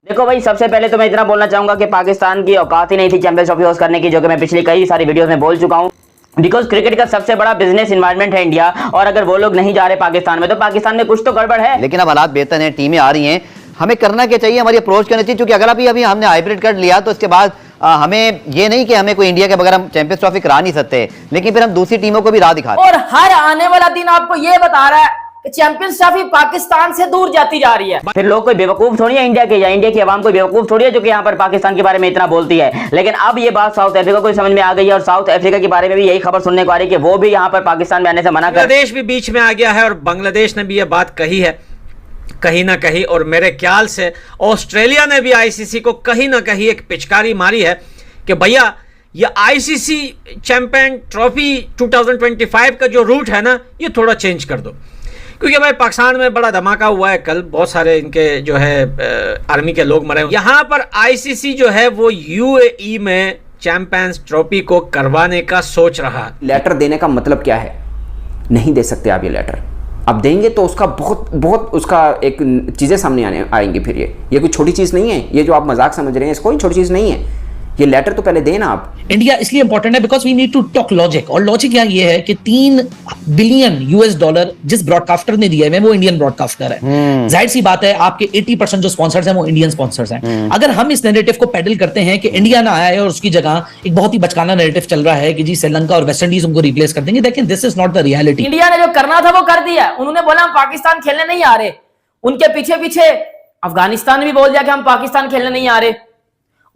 देखो भाई, सबसे पहले तो मैं इतना बोलना चाहूंगा कि पाकिस्तान की औकात ही नहीं थी चैंपियंस ट्रॉफी होस्ट करने की, जो कि मैं पिछली कई सारी वीडियोस में बोल चुका हूं। बिकॉज क्रिकेट का सबसे बड़ा बिजनेस इन्वायरमेंट है इंडिया, और अगर वो लोग नहीं जा रहे पाकिस्तान में तो पाकिस्तान में कुछ तो गड़बड़ है। लेकिन अब हालात बेहतर हैं, टीमें आ रही हैं, हमें करना क्या चाहिए, हमारी अप्रोच करनी चाहिए। क्योंकि अगर अभी हमने हाइब्रिड कर लिया तो इसके बाद हमें ये नहीं कि हमें कोई इंडिया के बगैर हम चैंपियंस ट्रॉफी करा नहीं सकते, लेकिन फिर हम दूसरी टीमों को भी राह दिखाते हैं। और हर आने वाला दिन आपको ये बता रहा है कि चैंपियंस ट्रॉफी पाकिस्तान से दूर जाती जा रही है। फिर लोग कोई बेवकूफ थोड़ी है इंडिया के, या इंडिया की आवाम कोई बेवकूफ थोड़ी है जो कि यहाँ पर पाकिस्तान के बारे में इतना बोलती है। लेकिन अब ये बात साउथ अफ्रीका को समझ में आ गई है, और साउथ अफ्रीका के बारे में भी यही खबर सुनने को आ रही है कि वो भी यहाँ पर पाकिस्तान में आने से मना कर। बांग्लादेश भी बीच में आ गया है, और बांग्लादेश ने भी ये बात कही है कहीं ना कहीं, और मेरे ख्याल से ऑस्ट्रेलिया ने भी आईसीसी को कहीं ना कहीं एक पिचकारी मारी है कि भैया ये आईसीसी चैंपियन ट्रॉफी 2025 का जो रूट है ना, ये थोड़ा चेंज कर दो। क्योंकि भाई पाकिस्तान में बड़ा धमाका हुआ है कल, बहुत सारे इनके जो है आर्मी के लोग मरे। यहाँ पर आईसीसी जो है वो यूएई में चैंपियंस ट्रॉफी को करवाने का सोच रहा है। लेटर देने का मतलब क्या है? नहीं दे सकते आप ये लेटर। अब देंगे तो उसका बहुत उसका एक चीज़ें सामने आएंगी। फिर ये कोई छोटी चीज़ नहीं है, ये जो आप मजाक समझ रहे हैं इसको कोई छोटी चीज़ नहीं है। ये लेटर तो पहले देना आप। इंडिया इसलिए इंपॉर्टेंट है because we need to talk logic, और लॉजिक यहाँ ये है कि $3 बिलियन जिस ब्रॉडकास्टर ने दिया है वो इंडियन ब्रॉडकास्टर है। जाहिर सी बात है आपके 80% जो स्पॉन्सर्स हैं वो इंडियन स्पॉन्सर्स हैं। अगर हम इस नैरेटिव को पैडल करते हैं कि इंडिया ना आया है और उसकी जगह एक बहुत ही बचकाना नैरेटिव चल रहा है कि जी श्रीलंका और वेस्ट इंडीज उनको रिप्लेस कर देंगे, लेकिन this is not the reality. India ने जो करना था वो कर दिया। उन्होंने बोला हम पाकिस्तान खेलने नहीं आ रहे, उनके पीछे पीछे अफगानिस्तान ने भी बोल दिया कि हम पाकिस्तान खेलने नहीं आ रहे,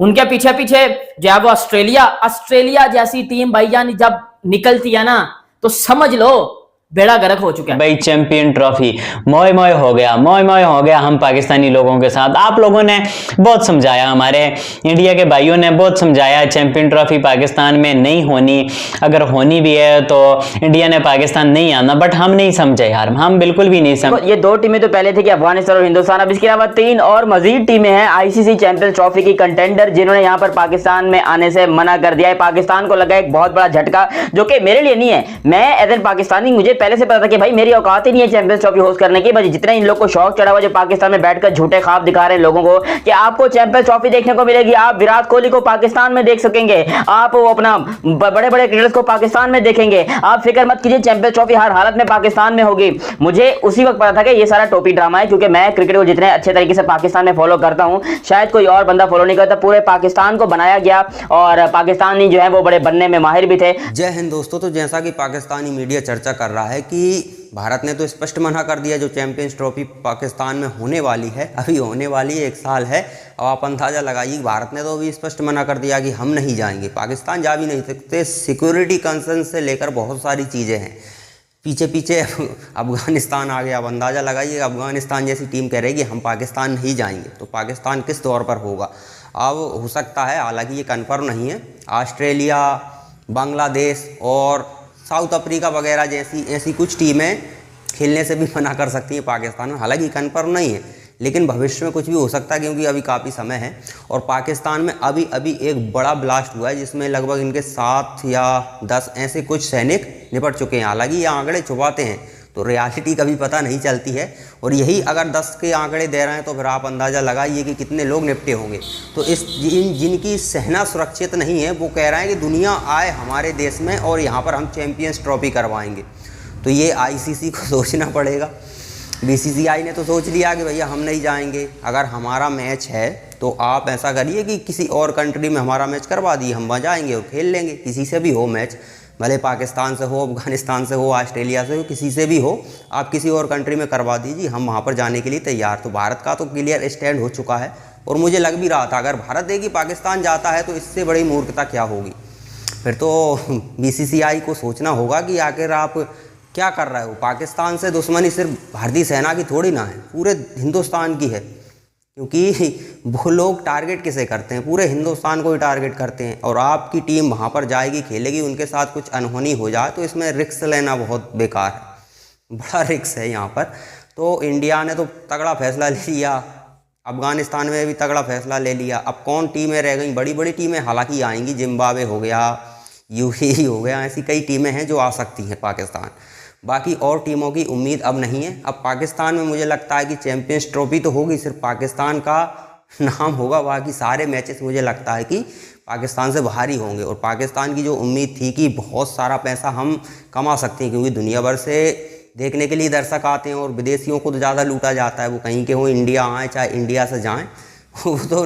उनके पीछे पीछे जो है वो ऑस्ट्रेलिया जैसी टीम भाईजान जब निकलती है ना तो समझ लो बेड़ा गर्क हो चुका है। भाई चैंपियन ट्रॉफी मोय मोय हो गया हम पाकिस्तानी लोगों के साथ। आप लोगों ने बहुत समझाया, हमारे इंडिया के भाइयों ने बहुत समझाया चैंपियन ट्रॉफी पाकिस्तान में नहीं होनी, अगर होनी भी है तो इंडिया ने पाकिस्तान नहीं आना, बट हम नहीं समझे यार, हम बिल्कुल भी नहीं समझे। ये दो टीमें तो पहले थी कि अफगानिस्तान और हिंदुस्तान, अब इसके अलावा 3 और मजीद टीमें हैं आईसीसी चैंपियंस ट्रॉफी की कंटेंडर, जिन्होंने यहाँ पर पाकिस्तान में आने से मना कर दिया है। पाकिस्तान को लगा एक बहुत बड़ा झटका, जो कि मेरे लिए नहीं है। मैं एज एन पाकिस्तानी मुझे पहले से पता था कि भाई मेरी औकात ही नहीं है चैंपियंस ट्रॉफी होस्ट करने की। बस जितना इन लोग को शौक चढ़ा हुआ जो पाकिस्तान में बैठकर झूठे ख्वाब दिखा रहे हैं लोगों को कि आपको चैंपियंस ट्रॉफी देखने को मिलेगी, आप विराट कोहली को पाकिस्तान में देख सकेंगे, आप वो अपना बड़े बड़े क्रिकेटर्स को पाकिस्तान में देखेंगे, आप फिक्र मत कीजिए चैंपियंस ट्रॉफी हर हालत में पाकिस्तान में होगी। मुझे उसी वक्त पता था कि ये सारा टोपी ड्रामा है, क्योंकि मैं क्रिकेट को जितने अच्छे तरीके से पाकिस्तान में फॉलो करता हूं शायद कोई और बंदा फॉलो नहीं करता। पूरे पाकिस्तान को बनाया गया और पाकिस्तानी जो है वो बड़े बनने में माहिर भी थे। जय हिंद दोस्तों। तो जैसा कि पाकिस्तानी मीडिया चर्चा कर रहा है कि भारत ने तो स्पष्ट मना कर दिया जो चैंपियंस ट्रॉफी पाकिस्तान में होने वाली है, अभी होने वाली है, 1 साल है। अब आप अंदाजा लगाइए, भारत ने तो अभी स्पष्ट मना कर दिया कि हम नहीं जाएंगे, पाकिस्तान जा भी नहीं सकते। सिक्योरिटी कंसर्न से लेकर बहुत सारी चीज़ें हैं। पीछे पीछे अफगानिस्तान आ गया। अब अंदाज़ा लगाइए, अफगानिस्तान जैसी टीम कह रही है कि हम पाकिस्तान नहीं जाएंगे, तो पाकिस्तान किस दौर पर होगा? अब हो सकता है, हालांकि ये कन्फर्म नहीं है, ऑस्ट्रेलिया, बांग्लादेश और साउथ अफ्रीका वगैरह जैसी ऐसी कुछ टीमें खेलने से भी मना कर सकती हैं पाकिस्तान में। हालांकि कन्फर्म नहीं है, लेकिन भविष्य में कुछ भी हो सकता है, क्योंकि अभी काफ़ी समय है। और पाकिस्तान में अभी एक बड़ा ब्लास्ट हुआ है जिसमें लगभग इनके 7 या 10 ऐसे कुछ सैनिक निपट चुके हैं। हालांकि ये आंकड़े छुपाते हैं, तो रियलिटी कभी पता नहीं चलती है। और यही अगर 10 के आंकड़े दे रहे हैं तो फिर आप अंदाज़ा लगाइए कि कितने लोग निपटे होंगे। तो जिनकी सहना सुरक्षित नहीं है वो कह रहे हैं कि दुनिया आए हमारे देश में और यहाँ पर हम चैंपियंस ट्रॉफी करवाएंगे। तो ये आईसीसी को सोचना पड़ेगा। बीसीसीआई ने तो सोच लिया कि भैया हम नहीं जाएंगे। अगर हमारा मैच है तो आप ऐसा करिए कि किसी और कंट्री में हमारा मैच करवा दिए, हम वहाँ जाएंगे और खेल लेंगे, किसी से भी हो मैच, भले पाकिस्तान से हो, अफगानिस्तान से हो, ऑस्ट्रेलिया से हो, किसी से भी हो, आप किसी और कंट्री में करवा दीजिए, हम वहाँ पर जाने के लिए तैयार। तो भारत का तो क्लियर स्टैंड हो चुका है, और मुझे लग भी रहा था अगर भारत देखिए पाकिस्तान जाता है तो इससे बड़ी मूर्खता क्या होगी। फिर तो बीसीसीआई को सोचना होगा कि आखिर आप क्या कर रहे हो। पाकिस्तान से दुश्मनी सिर्फ भारतीय सेना की थोड़ी ना है, पूरे हिंदुस्तान की है। क्योंकि वो लोग टारगेट किसे करते हैं? पूरे हिंदुस्तान को ही टारगेट करते हैं। और आपकी टीम वहाँ पर जाएगी, खेलेगी, उनके साथ कुछ अनहोनी हो जाए तो इसमें रिस्क लेना बहुत बेकार है, बड़ा रिस्क है यहाँ पर। तो इंडिया ने तो तगड़ा फैसला ले लिया, अफगानिस्तान में भी तगड़ा फैसला ले लिया। अब कौन टीमें रह गई? बड़ी बड़ी टीमें हालांकि आएंगी, जिम्बाब्वे हो गया, यूएई हो गया, ऐसी कई टीमें हैं जो आ सकती हैं पाकिस्तान। बाकी और टीमों की उम्मीद अब नहीं है। अब पाकिस्तान में मुझे लगता है कि चैंपियंस ट्रॉफी तो होगी, सिर्फ पाकिस्तान का नाम होगा, बाकी सारे मैचेस मुझे लगता है कि पाकिस्तान से भारी होंगे। और पाकिस्तान की जो उम्मीद थी कि बहुत सारा पैसा हम कमा सकते हैं, क्योंकि दुनिया भर से देखने के लिए दर्शक आते हैं और विदेशियों को तो ज़्यादा लूटा जाता है, वो कहीं के हो इंडिया आएँ चाहे इंडिया से जाएँ, वो तो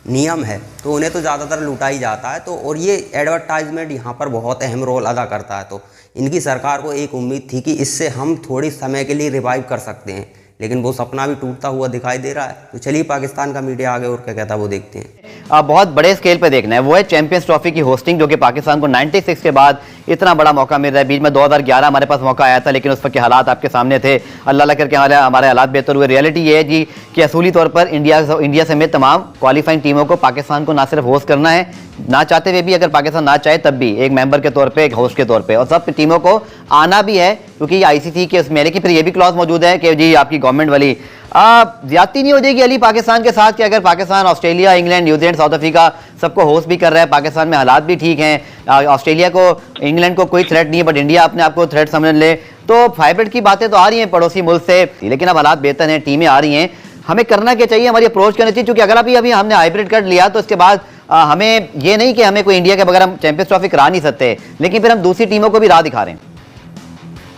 नियम है, तो उन्हें तो ज़्यादातर लूटा ही जाता है। तो और ये एडवर्टाइजमेंट यहाँ पर बहुत अहम रोल अदा करता है। तो इनकी सरकार को एक उम्मीद थी कि इससे हम थोड़ी समय के लिए रिवाइव कर सकते हैं, लेकिन वो सपना भी टूटता हुआ दिखाई दे रहा है। तो चलिए पाकिस्तान का मीडिया आगे और क्या कहता है वो देखते हैं। बहुत बड़े स्केल पे देखना है, वो है चैंपियंस ट्रॉफी की होस्टिंग, जो कि पाकिस्तान को 96 के बाद इतना बड़ा मौका मिल रहा है। बीच में 2011 हमारे पास मौका आया था, लेकिन उस वक्त के हालात आपके सामने थे। अल्लाह करके हमारे हालात बेहतर हुए। रियलिटी ये है जी कि असूली तौर पर इंडिया समेत तमाम क्वालिफाइंग टीमों को पाकिस्तान को ना सिर्फ होस्ट करना है, ना चाहते हुए भी, अगर पाकिस्तान ना चाहे तब भी, एक मेंबर के तौर पे, एक होस्ट के तौर पे, और सब टीमों को आना भी है, क्योंकि आईसीसी के उसमें, लेकिन फिर ये भी क्लॉज मौजूद है कि जी आपकी गवर्नमेंट वाली ज्यादती नहीं हो जाएगी अली पाकिस्तान के साथ, कि अगर Pakistan Australia, England, New Zealand, south Africa सबको होस्ट भी कर रहा है, पाकिस्तान में हालात भी ठीक हैं, ऑस्ट्रेलिया को, इंग्लैंड को कोई थ्रेट नहीं है, बट इंडिया अपने आप को थ्रेट समझ ले, तो हाइब्रिड की बातें तो आ रही हैं पड़ोसी मुल्क से, लेकिन अब हालात बेहतर हैं, टीमें आ रही हैं। हमें करना क्या चाहिए, हमारी अप्रोच करनी चाहिए, क्योंकि अगर अभी हमने हाइब्रिड कर लिया तो इसके बाद हमें ये नहीं कि हमें कोई इंडिया के बगैर हम चैंपियंस ट्रॉफी करा नहीं सकते, लेकिन फिर हम दूसरी टीमों को भी राह दिखा रहे हैं।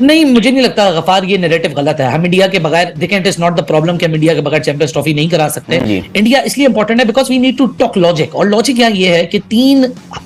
नहीं, मुझे नहीं लगता गफार ये नैरेटिव गलत है। हम इंडिया के बगैर, देखें, it is not the problem कि हम इंडिया के बगैर चैंपियंस ट्रॉफी नहीं करा सकते। इंडिया इसलिए इंपॉर्टेंट है because we need to talk logic, और लॉजिक यहाँ ये है कि $3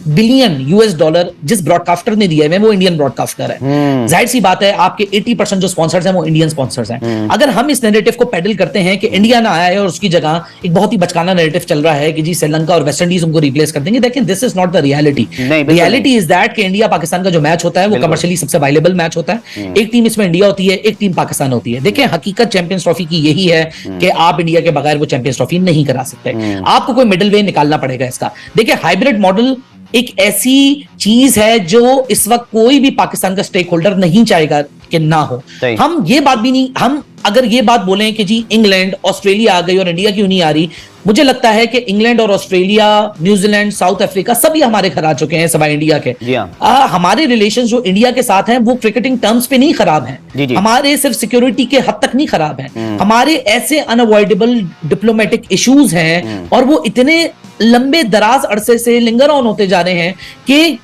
बिलियन जिस ब्रॉडकास्टर ने दिया है वो इंडियन ब्रॉडकास्टर है। जाहिर सी बात है, आपके 80% जो स्पॉन्सर्स हैं वो इंडियन स्पॉन्सर्स हैं। अगर हम इस नैरेटिव को पैडल करते हैं कि इंडिया ना आया है और उसकी जगह एक बहुत ही बचकाना नैरेटिव चल रहा है कि जी श्रीलंका और वेस्ट इंडीज उनको रिप्लेस कर देंगे, लेकिन this is not the reality. Reality is that कि इंडिया पाकिस्तान का जो मैच होता है वो कमर्शियली सबसे अवेलेबल मैच होता है। एक टीम इसमें इंडिया होती है, एक टीम पाकिस्तान होती है। देखिए, हकीकत चैंपियंस ट्रॉफी की यही है कि आप इंडिया के बगैर वो चैंपियंस ट्रॉफी नहीं करा सकते, आपको कोई मिडिल वे निकालना पड़ेगा इसका। देखिए, हाइब्रिड मॉडल एक ऐसी चीज है जो इस वक्त कोई भी पाकिस्तान का स्टेक होल्डर नहीं चाहेगा कि ना हो। हम ये बात भी नहीं, हम अगर ये बात बोलें कि जी इंग्लैंड, ऑस्ट्रेलिया आ गई और इंडिया क्यों नहीं आ रही, मुझे लगता है कि इंग्लैंड और ऑस्ट्रेलिया, न्यूजीलैंड, साउथ अफ्रीका सभी हमारे घर आ चुके हैं सिवाय इंडिया के। हमारे रिलेशन जो इंडिया के साथ हैं वो क्रिकेटिंग टर्म्स पे नहीं खराब हैं, हमारे सिर्फ सिक्योरिटी के हद तक नहीं खराब हैं, हमारे ऐसे अनअवॉइडेबल डिप्लोमेटिक इश्यूज हैं और वो इतने लंबे दराज अरसे से लिंगर ऑन होते जा रहे हैं कि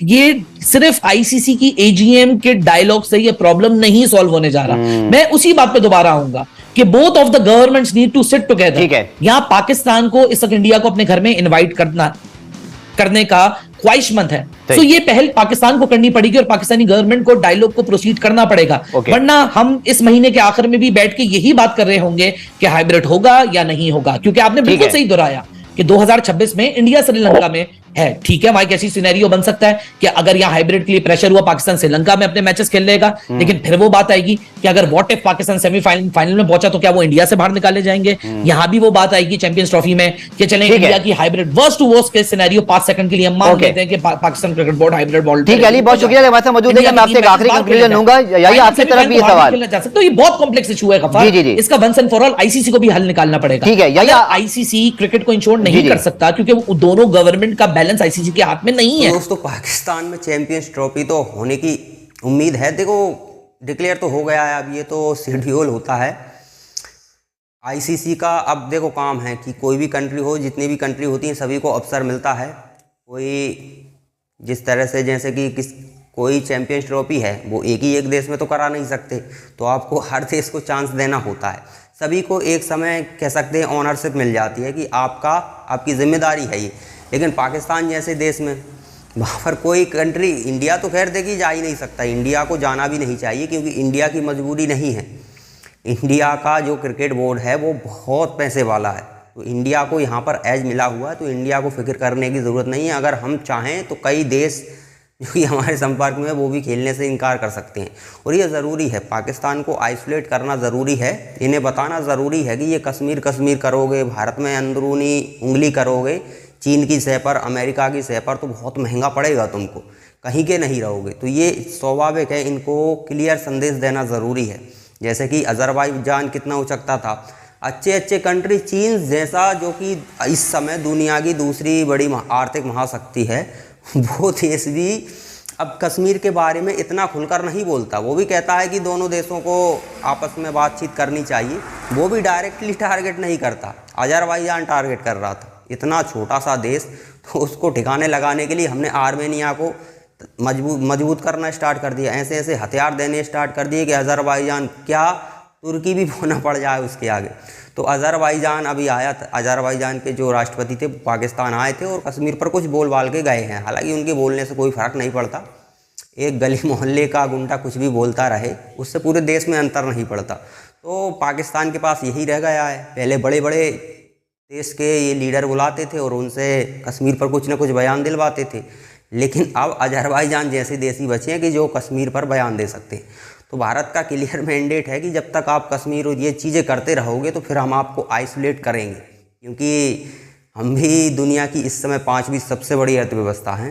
ये सिर्फ आईसीसी की एजीएम के डायलॉग से ये प्रॉब्लम नहीं सॉल्व होने जा रहा। मैं उसी बात पे दोबारा आऊंगा कि both of the governments need to sit together. यहां पाकिस्तान को इस वक्त इंडिया को अपने घर में इनवाइट करने का ख्वाहिशमंद है, तो ये पहल पाकिस्तान को करनी पड़ेगी और पाकिस्तानी गवर्नमेंट को डायलॉग को प्रोसीड करना पड़ेगा। वरना हम इस महीने के आखिर में भी बैठ के यही बात कर रहे होंगे कि हाइब्रिड होगा या नहीं होगा, क्योंकि आपने बिल्कुल सही दोहराया कि 2026 में इंडिया श्रीलंका में है। ठीक है, वहां एक ऐसी सिनेरियो बन सकता है कि अगर यहाँ हाइब्रिड के लिए प्रेशर हुआ, पाकिस्तान श्रीलंका में अपने मैचेस खेल लेगा, लेकिन फिर वो बात आएगी कि अगर व्हाट इफ पाकिस्तान सेमीफाइनल में पहुंचा तो क्या वो इंडिया से बाहर निकाले जाएंगे। यहां भी वो बात आएगी चैंपियंस ट्रॉफी में कि चलें इंडिया की हाइब्रिड वर्स्ट टू वर्स्ट के सिनेरियो 5 सेकंड के लिए हम मान लेते हैं कि Pakistan cricket board hybrid ball. ठीक है अली, बहुत शुक्रिया हमारे साथ मौजूद है। मैं आपसे एक आखिरी कंक्लूजन लूंगा, यही आपकी तरफ भी सवाल तो ये बहुत कॉम्प्लेक्स इशू है गफार, इसका once and for all ICC को भी हल निकालना पड़ेगा। ठीक है, आईसीसी क्रिकेट को इंश्योर नहीं कर सकता क्योंकि वो दोनों गवर्नमेंट का बैलेंस आईसीसी के हाथ में नहीं है। दोस्तों, पाकिस्तान में चैंपियंस ट्रॉफी तो होने की उम्मीद है। देखो, डिक्लेयर तो हो गया है, अब ये तो शेड्यूल होता है आईसीसी का। अब देखो, काम है कि कोई भी कंट्री हो, जितनी भी कंट्री होती हैं सभी को अवसर मिलता है। कोई जिस तरह से जैसे कि कोई चैंपियंस ट्रॉफी है वो एक देश में तो करा नहीं सकते, तो आपको हर देश को चांस देना होता है। सभी को एक समय कह सकते हैं ऑनरशिप मिल जाती है कि आपकी जिम्मेदारी है ये। लेकिन पाकिस्तान जैसे देश में वहाँ पर कोई कंट्री, इंडिया तो खैर देखी जा ही नहीं सकता, इंडिया को जाना भी नहीं चाहिए क्योंकि इंडिया की मजबूरी नहीं है। इंडिया का जो क्रिकेट बोर्ड है वो बहुत पैसे वाला है, तो इंडिया को यहाँ पर एज मिला हुआ है, तो इंडिया को फिक्र करने की ज़रूरत नहीं है। अगर हम चाहें तो कई देश जो कि हमारे संपर्क में है वो भी खेलने से इनकार कर सकते हैं, और ये ज़रूरी है। पाकिस्तान को आइसोलेट करना ज़रूरी है, इन्हें बताना ज़रूरी है कि ये कश्मीर करोगे, भारत में अंदरूनी उंगली करोगे, चीन की सह पर, अमेरिका की सह पर, तो बहुत महंगा पड़ेगा तुमको, कहीं के नहीं रहोगे। तो ये स्वाभाविक है, इनको क्लियर संदेश देना ज़रूरी है। जैसे कि अज़रबैजान कितना उचकता था, अच्छे कंट्री, चीन जैसा जो कि इस समय दुनिया की दूसरी बड़ी आर्थिक महाशक्ति है, वो देश भी अब कश्मीर के बारे में इतना खुलकर नहीं बोलता। वो भी कहता है कि दोनों देशों को आपस में बातचीत करनी चाहिए, वो भी डायरेक्टली टारगेट नहीं करता। अजरबैजान टारगेट कर रहा था। इतना छोटा सा देश, तो उसको ठिकाने लगाने के लिए हमने आर्मेनिया को मजबूत करना स्टार्ट कर दिया। ऐसे ऐसे हथियार देने स्टार्ट कर दिए कि अजरबैजान क्या तुर्की भी होना पड़ जाए उसके आगे। तो अजरबैजान अभी आया था, अजरबैजान के जो राष्ट्रपति थे पाकिस्तान आए थे और कश्मीर पर कुछ बोल बाल के गए हैं। हालांकि उनके बोलने से कोई फ़र्क नहीं पड़ता, एक गली मोहल्ले का गुंडा कुछ भी बोलता रहे उससे पूरे देश में अंतर नहीं पड़ता। तो पाकिस्तान के पास यही रह गया है। पहले बड़े बड़े देश के ये लीडर बुलाते थे और उनसे कश्मीर पर कुछ ना कुछ बयान दिलवाते थे, लेकिन अब अजरबैजान जैसे देश ही बचे हैं कि जो कश्मीर पर बयान दे सकते हैं। तो भारत का क्लियर मैंडेट है कि जब तक आप कश्मीर और ये चीज़ें करते रहोगे तो फिर हम आपको आइसोलेट करेंगे, क्योंकि हम भी दुनिया की इस समय 5वीं सबसे बड़ी अर्थव्यवस्था हैं।